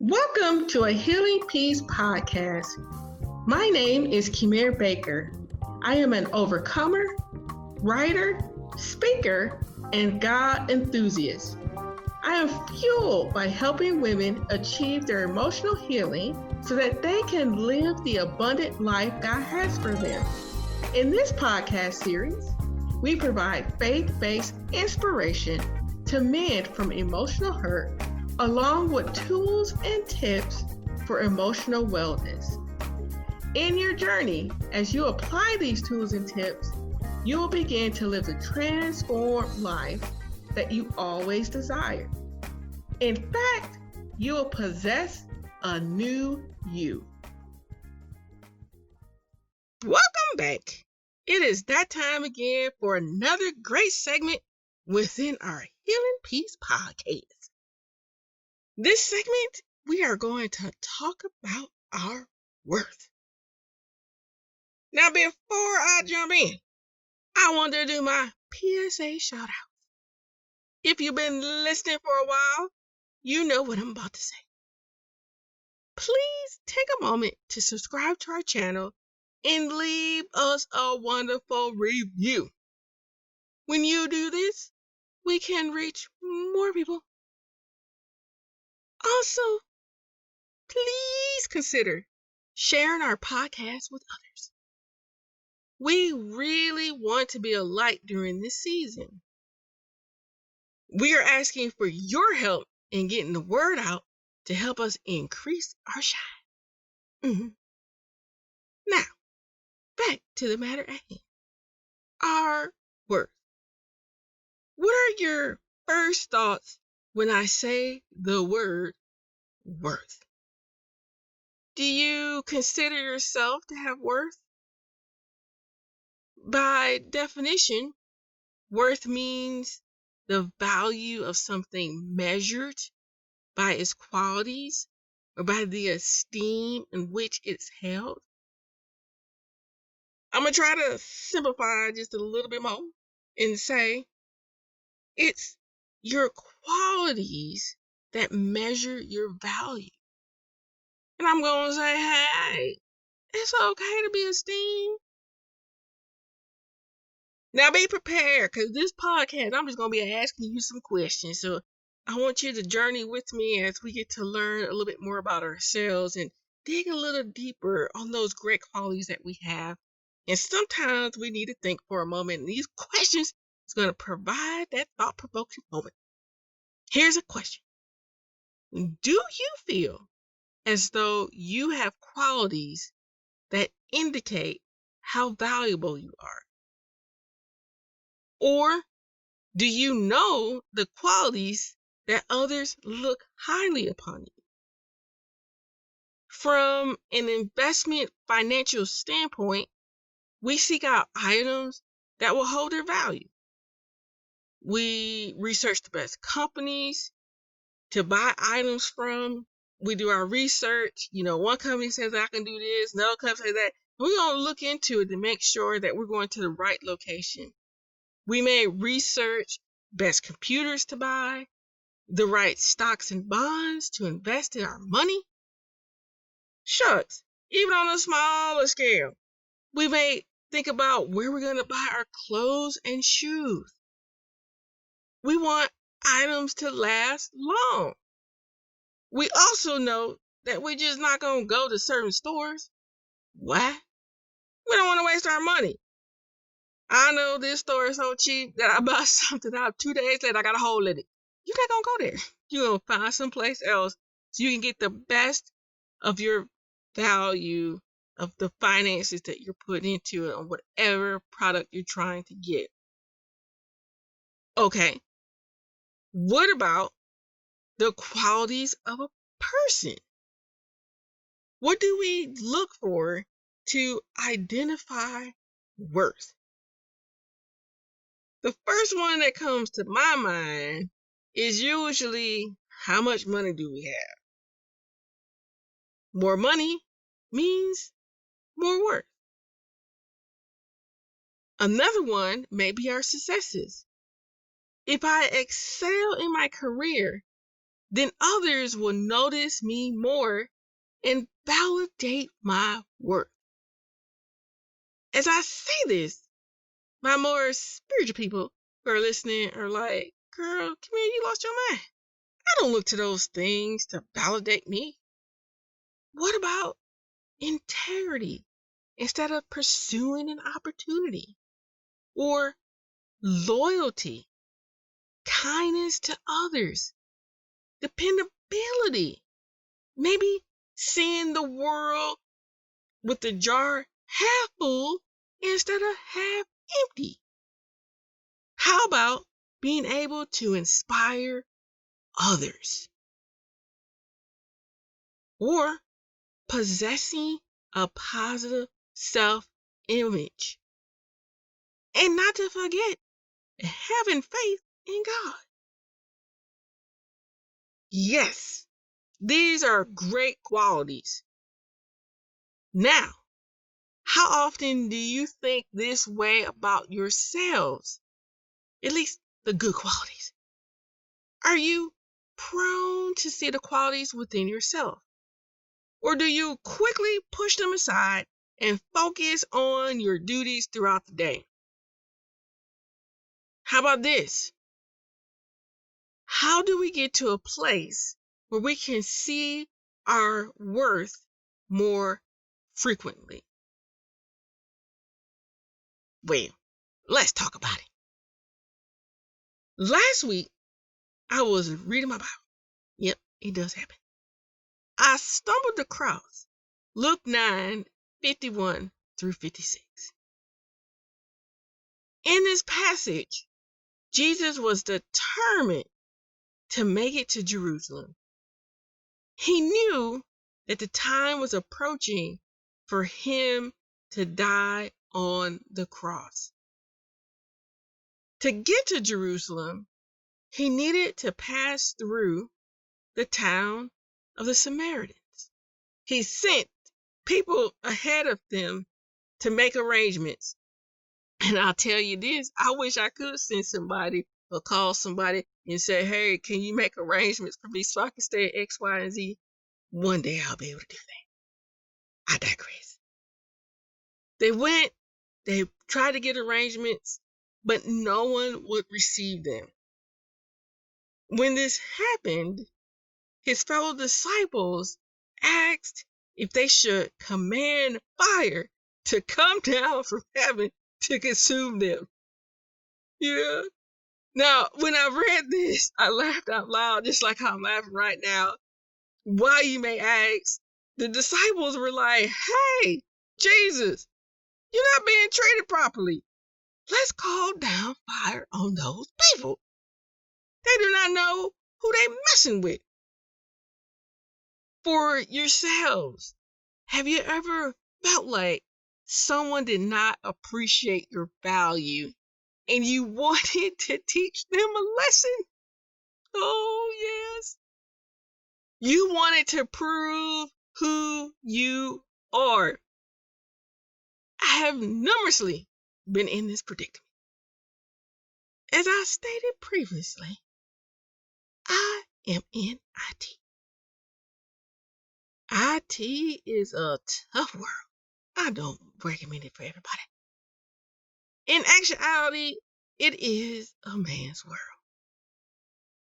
Welcome to a Healing Peace podcast. My name is Kimir Baker. I am an overcomer, writer, speaker, and God enthusiast. I am fueled by helping women achieve their emotional healing so that they can live the abundant life God has for them. In this podcast series, we provide faith-based inspiration to mend from emotional hurt, along with tools and tips for emotional wellness. In your journey, as you apply these tools and tips, you will begin to live the transformed life that you always desired. In fact, you will possess a new you. Welcome back. It is that time again for another great segment within our Healing Peace podcast. This segment, we are going to talk about our worth. Now, before I jump in, I want to do my PSA shout out. If you've been listening for a while, you know what I'm about to say. Please take a moment to subscribe to our channel and leave us a wonderful review. When you do this, we can reach more people. Also, please consider sharing our podcast with others. We really want to be a light during this season. We are asking for your help in getting the word out to help us increase our shine. Now, back to the matter at hand. Our worth. What are your first thoughts when I say the word worth? Do you consider yourself to have worth? By definition, worth means the value of something measured by its qualities or by the esteem in which it's held. I'm going to try to simplify just a little bit more and say it's your qualities that measure your value. And I'm going to say, hey, it's okay to be esteemed. Now be prepared, because this podcast, I'm just going to be asking you some questions. So I want you to journey with me as we get to learn a little bit more about ourselves and dig a little deeper on those great qualities that we have. And sometimes we need to think for a moment. And these questions is going to provide that thought-provoking moment. Here's a question. Do you feel as though you have qualities that indicate how valuable you are? Or do you know the qualities that others look highly upon you? From an investment financial standpoint, we seek out items that will hold their value. We research the best companies to buy items from. We do our research. One company says I can do this, another company says that. We're going to look into it to make sure that we're going to the right location. We may research best computers to buy, the right stocks and bonds to invest in our money. Shucks, even on a smaller scale, we may think about where we're going to buy our clothes and shoes. We want items to last long. We also know that we're just not going to go to certain stores. Why? We don't want to waste our money. I know this store is so cheap that I buy something out 2 days later, I got a hole in it. You're not going to go there. You're going to find someplace else so you can get the best of your value of the finances that you're putting into it on whatever product you're trying to get. Okay. What about the qualities of a person? What do we look for to identify worth? The first one that comes to my mind is usually, how much money do we have? More money means more worth. Another one may be our successes. If I excel in my career, then others will notice me more and validate my worth. As I say this, my more spiritual people who are listening are like, girl, come here, you lost your mind. I don't look to those things to validate me. What about integrity instead of pursuing an opportunity? Or loyalty, kindness to others, dependability, maybe seeing the world with the jar half full instead of half empty. How about being able to inspire others? Or possessing a positive self-image. And not to forget, having faith in God. Yes, these are great qualities. Now, how often do you think this way about yourselves? At least the good qualities. Are you prone to see the qualities within yourself? Or do you quickly push them aside and focus on your duties throughout the day? How about this? How do we get to a place where we can see our worth more frequently? Well, let's talk about it. Last week, I was reading my Bible. Yep, it does happen. I stumbled across Luke 9:51 through 56. In this passage, Jesus was determined to make it to Jerusalem. He knew that the time was approaching for him to die on the cross. To get to Jerusalem, he needed to pass through the town of the Samaritans. He sent people ahead of them to make arrangements. And I'll tell you this, I wish I could send somebody or call somebody and say, hey, can you make arrangements for me so I can stay at X, Y, and Z? One day I'll be able to do that. I digress. They went, they tried to get arrangements, but no one would receive them. When this happened, his fellow disciples asked if they should command fire to come down from heaven to consume them. Yeah. Now, when I read this, I laughed out loud, just like how I'm laughing right now. Why, you may ask? The disciples were like, hey, Jesus, you're not being treated properly. Let's call down fire on those people. They do not know who they messing with. For yourselves, have you ever felt like someone did not appreciate your value and you wanted to teach them a lesson? Oh, yes. You wanted to prove who you are. I have numerously been in this predicament. As I stated previously, I am in IT. IT is a tough world. I don't recommend it for everybody. In actuality, it is a man's world.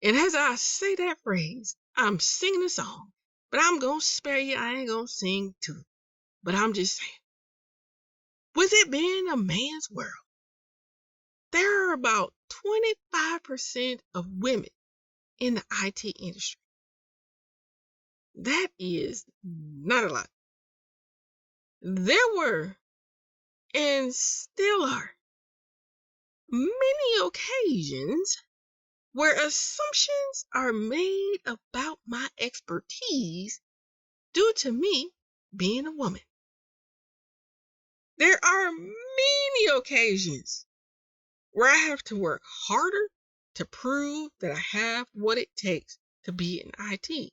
And as I say that phrase, I'm singing a song, but I'm going to spare you. I ain't going to sing too. But I'm just saying, with it being a man's world, there are about 25% of women in the IT industry. That is not a lot. There were, and still are, many occasions where assumptions are made about my expertise due to me being a woman. There are many occasions where I have to work harder to prove that I have what it takes to be in IT.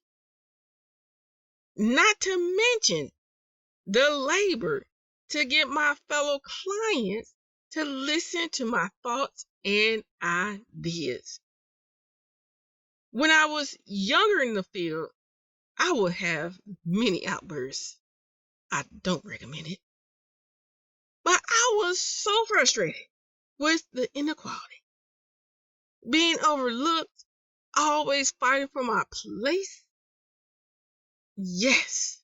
Not to mention the labor to get my fellow clients to listen to my thoughts and ideas. When I was younger in the field, I would have many outbursts. I don't recommend it. But I was so frustrated with the inequality, being overlooked, always fighting for my place. Yes,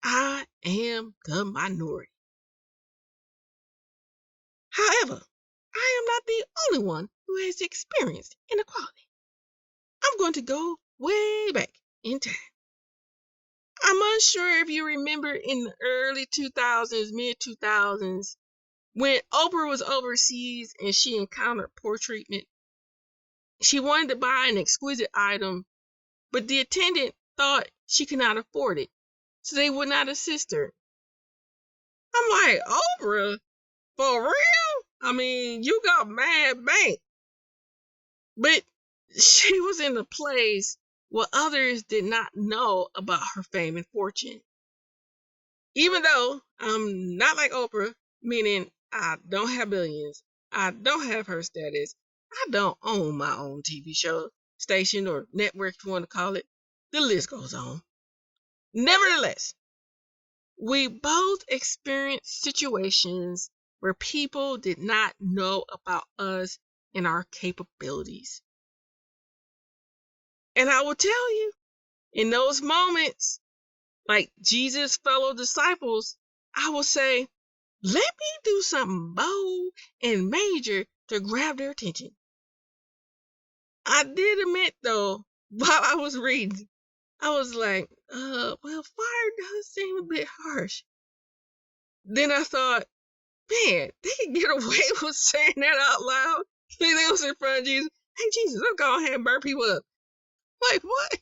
I am the minority. However, I am not the only one who has experienced inequality. I'm going to go way back in time. I'm unsure if you remember in the early 2000s, mid 2000s, when Oprah was overseas and she encountered poor treatment. She wanted to buy an exquisite item, but the attendant thought she could not afford it, so they would not assist her. I'm like, Oprah? For real? I mean, you got mad bank. But she was in a place where others did not know about her fame and fortune. Even though I'm not like Oprah, meaning I don't have billions, I don't have her status, I don't own my own TV show, station, or network, if you want to call it, the list goes on. Nevertheless, we both experienced situations where people did not know about us and our capabilities. And I will tell you, in those moments, like Jesus' fellow disciples, I will say, let me do something bold and major to grab their attention. I did admit, though, while I was reading, I was like, well, fire does seem a bit harsh. Then I thought, man, they can get away with saying that out loud. They was in front of Jesus. Hey, Jesus, let's go ahead and burn people up. Like, what?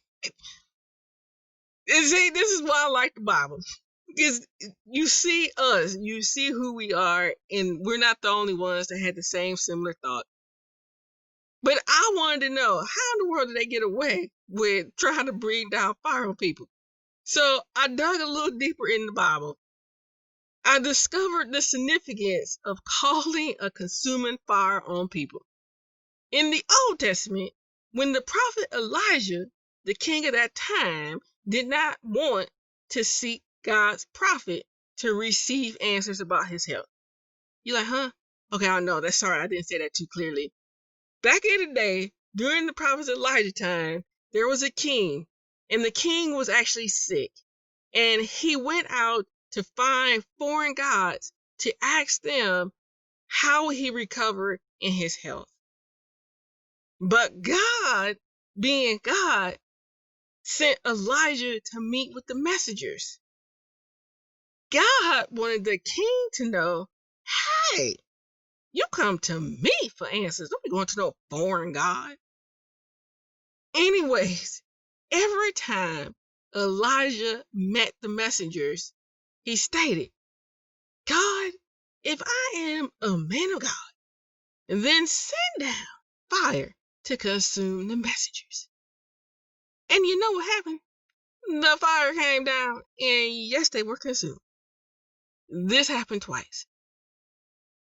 And see, this is why I like the Bible. Because you see us, you see who we are, and we're not the only ones that had the same similar thought. But I wanted to know, how in the world did they get away with trying to breathe down fire on people? So I dug a little deeper in the Bible. I discovered the significance of calling a consuming fire on people. In the Old Testament, when the prophet Elijah, the king of that time, did not want to seek God's prophet to receive answers about his health. You're like, huh? Okay, I know. That's sorry, I didn't say that too clearly. Back in the day, during the prophet Elijah time, there was a king, and the king was actually sick. And he went out to find foreign gods to ask them how he recovered in his health. But God, being God, sent Elijah to meet with the messengers. God wanted the king to know, hey, you come to me for answers. Don't be going to no foreign God. Anyways, every time Elijah met the messengers, he stated, God, if I am a man of God, then send down fire to consume the messengers. And you know what happened? The fire came down, and yes, they were consumed. This happened twice.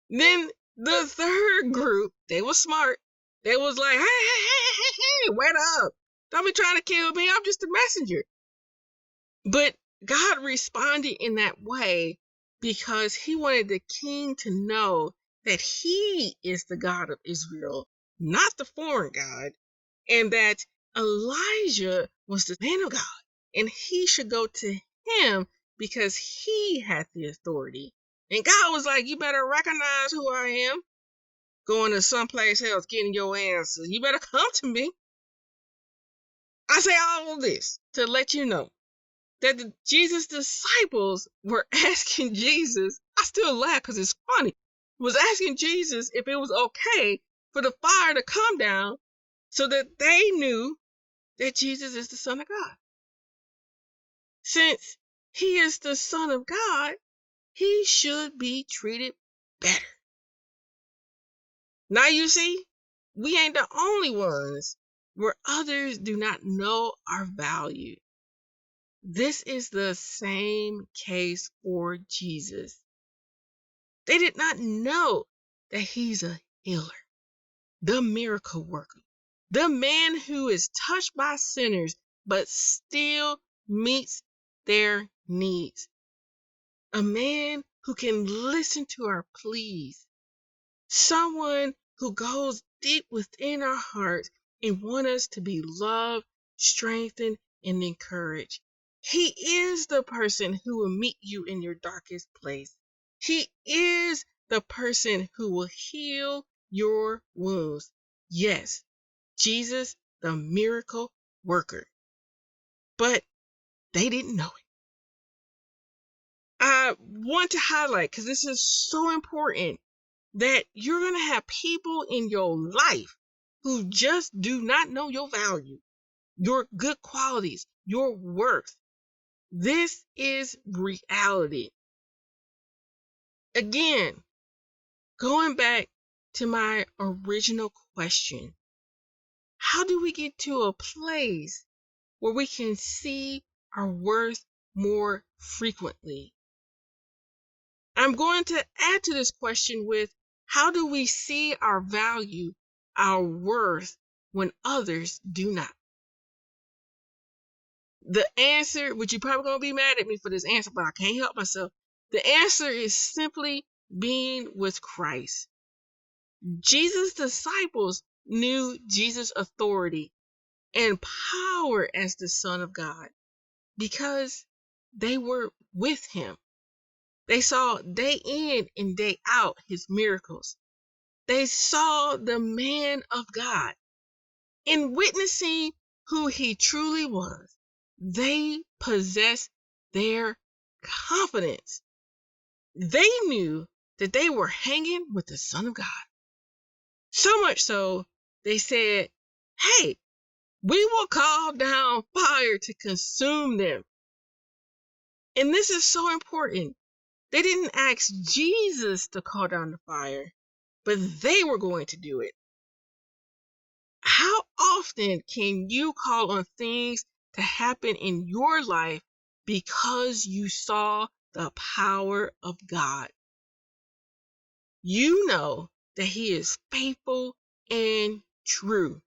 Then the third group, they were smart. They was like, hey, wait up. Don't be trying to kill me. I'm just a messenger. But God responded in that way because he wanted the king to know that he is the God of Israel, not the foreign God, and that Elijah was the man of God, and he should go to him because he had the authority. And God was like, you better recognize who I am. Going to someplace else, getting your answers. You better come to me. I say all of this to let you know that Jesus' disciples were asking Jesus, I still laugh because it's funny, was asking Jesus if it was okay for the fire to come down so that they knew that Jesus is the Son of God. Since he is the Son of God, he should be treated better. Now you see, we ain't the only ones where others do not know our value. This is the same case for Jesus. They did not know that he's a healer, the miracle worker, The man who is touched by sinners but still meets their needs. A man who can listen to our pleas. Someone who goes deep within our hearts and wants us to be loved, strengthened, and encouraged. He is the person who will meet you in your darkest place. He is the person who will heal your wounds. Yes, Jesus, the miracle worker. But they didn't know it. I want to highlight, because this is so important, that you're going to have people in your life who just do not know your value, your good qualities, your worth. This is reality. Again, going back to my original question, how do we get to a place where we can see our worth more frequently? I'm going to add to this question with, how do we see our value, our worth, when others do not? The answer, which you're probably going to be mad at me for this answer, but I can't help myself. The answer is simply being with Christ. Jesus' disciples knew Jesus' authority and power as the Son of God because they were with him. They saw day in and day out his miracles. They saw the man of God. In witnessing who he truly was, they possessed their confidence. They knew that they were hanging with the Son of God. So much so, they said, hey, we will call down fire to consume them. And this is so important. They didn't ask Jesus to call down the fire, but they were going to do it. How often can you call on things to happen in your life because you saw the power of God? You know that he is faithful and true.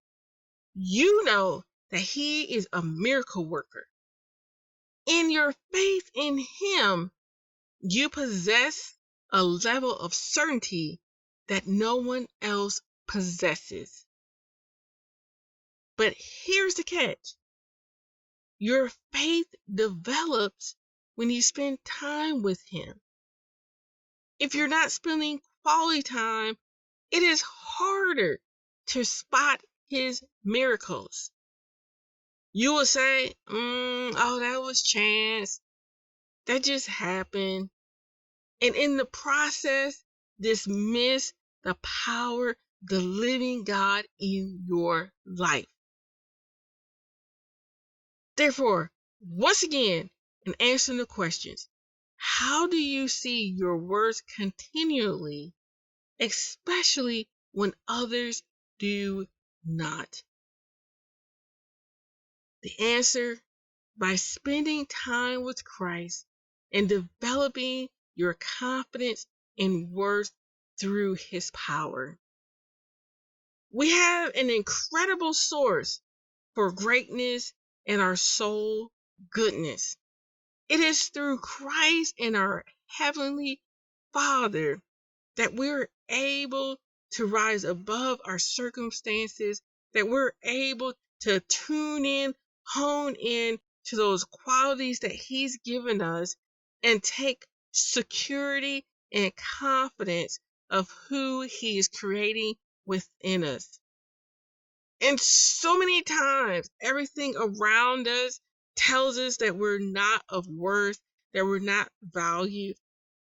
You know that he is a miracle worker. In your faith in him, you possess a level of certainty that no one else possesses. But here's the catch. Your faith develops when you spend time with him. If you're not spending quality time, it is harder to spot his miracles. You will say, oh, that was chance. That just happened. And in the process, dismiss the power of the living God in your life. Therefore, once again, in answering the questions, how do you see your worth continually, especially when others do not? The answer, by spending time with Christ and developing your confidence and worth through his power. We have an incredible source for greatness and our soul goodness. It is through Christ and our Heavenly Father that we're able to rise above our circumstances, that we're able to tune in, hone in to those qualities that he's given us and take security and confidence of who he is creating within us. And so many times, everything around us tells us that we're not of worth, that we're not valued.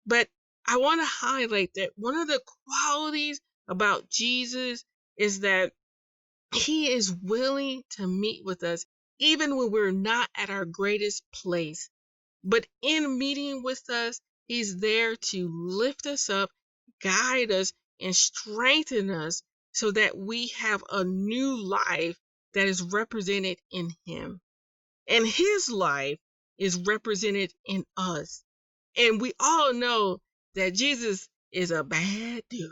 But I want to highlight that one of the qualities about Jesus is that he is willing to meet with us even when we're not at our greatest place. But in meeting with us, he's there to lift us up, guide us, and strengthen us so that we have a new life that is represented in him. And his life is represented in us. And we all know that Jesus is a bad dude.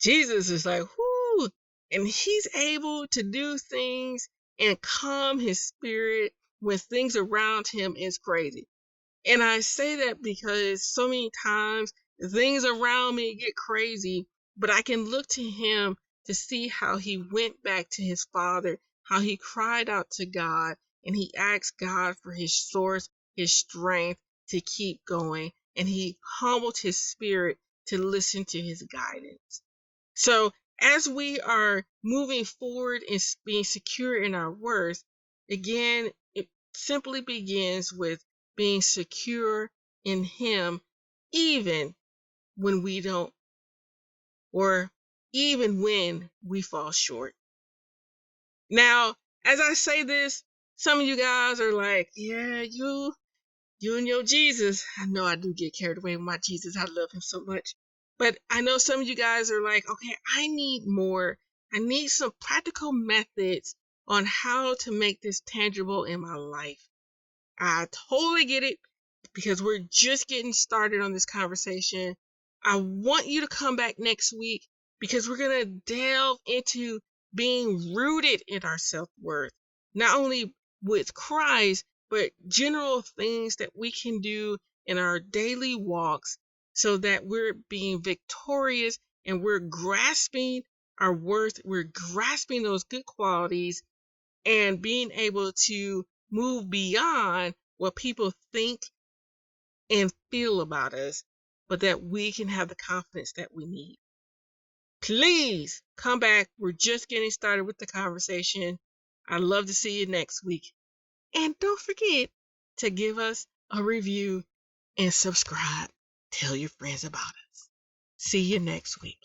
Jesus is like, whoo, And he's able to do things and calm his spirit when things around him is crazy. And I say that because so many times things around me get crazy, but I can look to him to see how he went back to his father, how he cried out to God, and he asked God for his source, his strength to keep going, and he humbled his spirit to listen to his guidance. So as we are moving forward and being secure in our worth, again, it simply begins with being secure in Him, even when we don't, or even when we fall short. Now, as I say this, some of you guys are like, yeah, you and your Jesus. I know I do get carried away with my Jesus. I love him so much. But I know some of you guys are like, okay, I need more. I need some practical methods on how to make this tangible in my life. I totally get it because we're just getting started on this conversation. I want you to come back next week because we're going to delve into being rooted in our self-worth, not only with Christ, but general things that we can do in our daily walks so that we're being victorious and we're grasping our worth, we're grasping those good qualities and being able to move beyond what people think and feel about us, but that we can have the confidence that we need. Please come back. We're just getting started with the conversation. I'd love to see you next week. And don't forget to give us a review and subscribe. Tell your friends about us. See you next week.